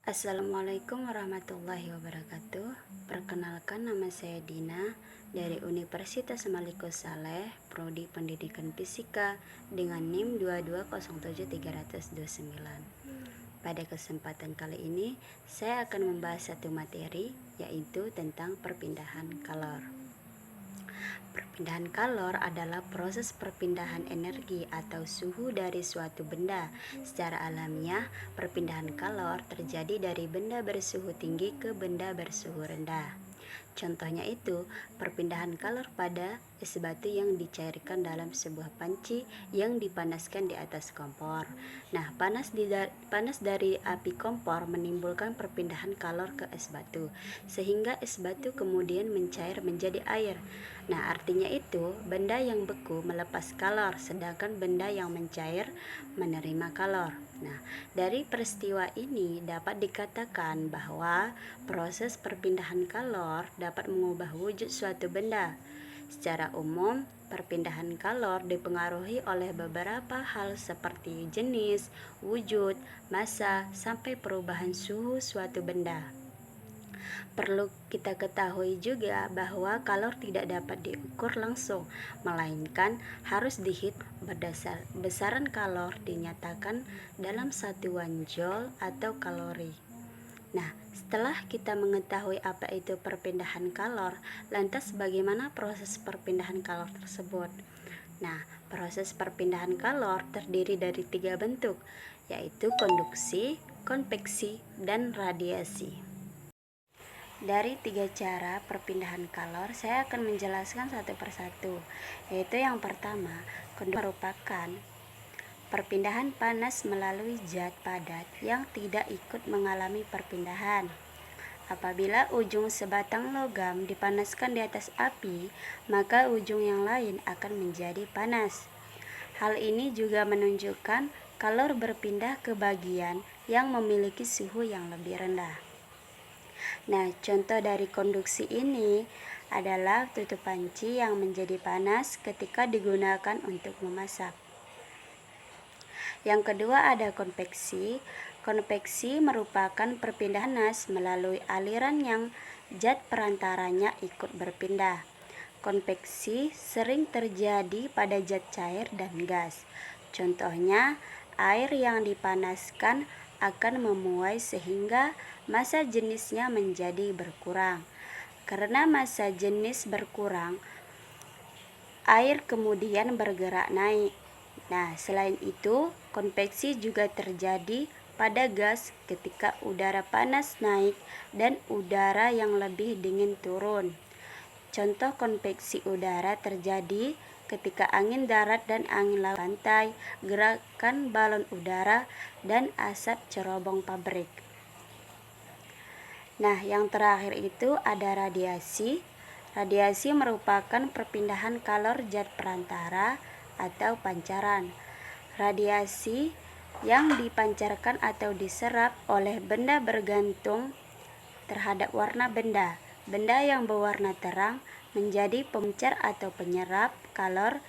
Assalamualaikum warahmatullahi wabarakatuh. Perkenalkan, nama saya Dina dari Universitas Malikus Saleh, Prodi Pendidikan Fisika dengan NIM 2207329. Pada kesempatan kali ini, saya akan membahas satu materi, yaitu tentang perpindahan kalor. Perpindahan kalor adalah proses perpindahan energi atau suhu dari suatu benda. Secara alamiah, perpindahan kalor terjadi dari benda bersuhu tinggi ke benda bersuhu rendah. Contohnya itu, perpindahan kalor pada es batu yang dicairkan dalam sebuah panci yang dipanaskan di atas kompor. Nah, panas dari api kompor menimbulkan perpindahan kalor ke es batu, sehingga es batu kemudian mencair menjadi air. Nah, artinya itu, benda yang beku melepas kalor, sedangkan benda yang mencair menerima kalor. Nah, dari peristiwa ini dapat dikatakan bahwa proses perpindahan kalor dapat mengubah wujud suatu benda. Secara umum, perpindahan kalor dipengaruhi oleh beberapa hal seperti jenis, wujud, massa, sampai perubahan suhu suatu benda. Perlu kita ketahui juga bahwa kalor tidak dapat diukur langsung, melainkan harus dihitung besaran kalor dinyatakan dalam satuan joule atau kalori. Nah, setelah kita mengetahui apa itu perpindahan kalor, lantas bagaimana proses perpindahan kalor tersebut? Nah, proses perpindahan kalor terdiri dari 3 bentuk, yaitu konduksi, konveksi, dan radiasi. Dari 3 cara perpindahan kalor, saya akan menjelaskan satu persatu, yaitu yang pertama, konduksi merupakan perpindahan panas melalui zat padat yang tidak ikut mengalami perpindahan. Apabila ujung sebatang logam dipanaskan di atas api, maka ujung yang lain akan menjadi panas. Hal ini juga menunjukkan kalor berpindah ke bagian yang memiliki suhu yang lebih rendah. Nah, contoh dari konduksi ini adalah tutup panci yang menjadi panas ketika digunakan untuk memasak. Yang kedua ada konveksi. Konveksi merupakan perpindahan panas melalui aliran yang zat perantaranya ikut berpindah. Konveksi sering terjadi pada zat cair dan gas. Contohnya, air yang dipanaskan akan memuai sehingga massa jenisnya menjadi berkurang. Karena massa jenis berkurang, air kemudian bergerak naik. Nah, selain itu, konveksi juga terjadi pada gas ketika udara panas naik dan udara yang lebih dingin turun. Contoh konveksi udara terjadi ketika angin darat dan angin laut pantai, gerakan balon udara, dan asap cerobong pabrik. Nah, yang terakhir itu ada radiasi. Radiasi merupakan perpindahan kalor zat perantara atau pancaran. Radiasi yang dipancarkan atau diserap oleh benda bergantung terhadap warna benda. Benda yang berwarna terang menjadi pemancar atau penyerap kalor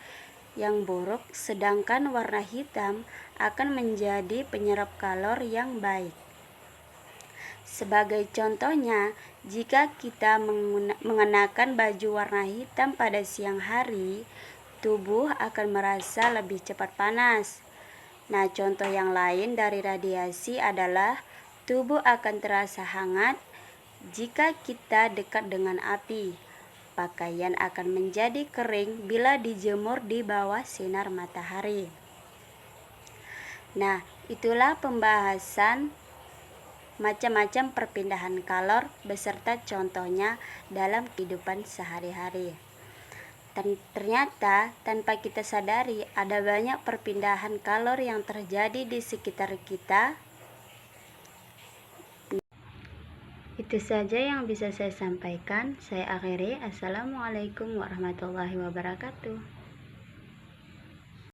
yang buruk, sedangkan warna hitam akan menjadi penyerap kalor yang baik. Sebagai contohnya, jika kita mengenakan baju warna hitam pada siang hari, tubuh akan merasa lebih cepat panas. Nah, contoh yang lain dari radiasi adalah tubuh akan terasa hangat jika kita dekat dengan api. Pakaian akan menjadi kering bila dijemur di bawah sinar matahari. Nah, itulah pembahasan macam-macam perpindahan kalor beserta contohnya dalam kehidupan sehari-hari. Ternyata tanpa kita sadari ada banyak perpindahan kalor yang terjadi di sekitar kita. Itu saja yang bisa saya sampaikan. Saya akhiri. Assalamualaikum warahmatullahi wabarakatuh.